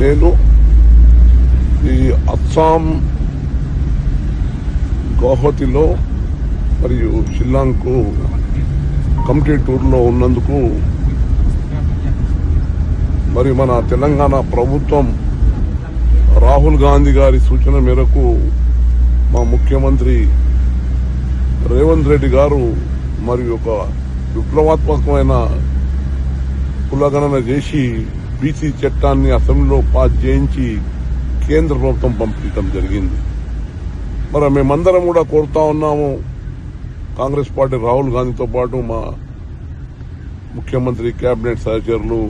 నేను ఈ అస్సాం గౌహతిలో మరియు షిల్లాంగ్కు కమిటీ టూర్లో ఉన్నందుకు మరి మన తెలంగాణ ప్రభుత్వం రాహుల్ గాంధీ గారి సూచన మేరకు మా ముఖ్యమంత్రి రేవంత్ రెడ్డి గారు మరి ఒక విప్లవాత్మకమైన కులగణన చేసి బీసీ చట్టాన్ని అసెంబ్లీలో పాస్ చేయించి కేంద్ర ప్రభుత్వం పంపించడం జరిగింది. మరి మేమందరం కూడా కోరుతా ఉన్నాము, కాంగ్రెస్ పార్టీ రాహుల్ గాంధీతో పాటు మా ముఖ్యమంత్రి కేబినెట్ సహచరులు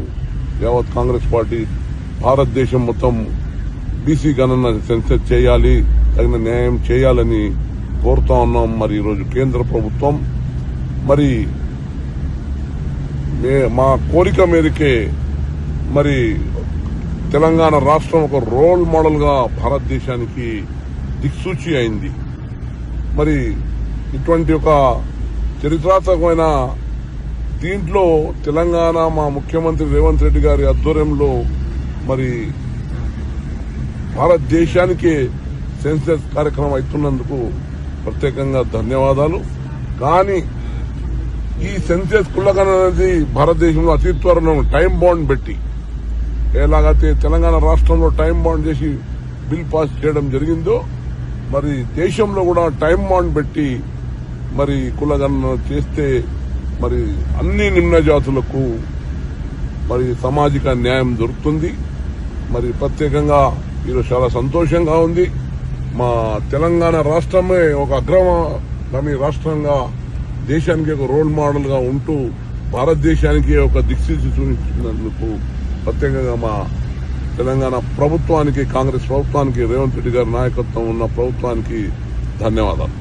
యావత్ కాంగ్రెస్ పార్టీ భారతదేశం మొత్తం బీసీ గణన సెన్సస్ చేయాలి, తగిన న్యాయం చేయాలని కోరుతా ఉన్నాం. మరి ఈరోజు కేంద్ర ప్రభుత్వం మరి మా కోరిక మేరకే మరి తెలంగాణ రాష్ట్రం ఒక రోల్ మోడల్ గా భారతదేశానికి దిక్సూచి అయింది. మరి ఇటువంటి ఒక చరిత్రాత్మకమైన దీంట్లో తెలంగాణ మా ముఖ్యమంత్రి రేవంత్ రెడ్డి గారి ఆధ్వర్యంలో మరి భారతదేశానికి సెన్సస్ కార్యక్రమం అవుతున్నందుకు ప్రత్యేకంగా ధన్యవాదాలు. కానీ ఈ సెన్సస్ కులగణన అనేది భారతదేశంలో అతి త్వరలో టైం బాండ్ పెట్టి ఎలాగైతే తెలంగాణ రాష్ట్రంలో టైం బాండ్ చేసి బిల్ పాస్ చేయడం జరిగిందో మరి దేశంలో కూడా టైం బాండ్ పెట్టి మరి కులగణన చేస్తే మరి అన్ని నిమ్న జాతులకు మరి సామాజిక న్యాయం దొరుకుతుంది. మరి ప్రత్యేకంగా ఈరోజు చాలా సంతోషంగా ఉంది. మా తెలంగాణ రాష్ట్రమే ఒక అగ్రగామి రాష్ట్రంగా దేశానికి ఒక రోల్ మోడల్ గా ఉంటూ భారతదేశానికి ఒక దిక్సూచి చూపించినందుకు ప్రత్యేకంగా మా తెలంగాణ ప్రభుత్వానికి, కాంగ్రెస్ ప్రభుత్వానికి, రేవంత్ రెడ్డి గారి నాయకత్వం ఉన్న ప్రభుత్వానికి ధన్యవాదాలు.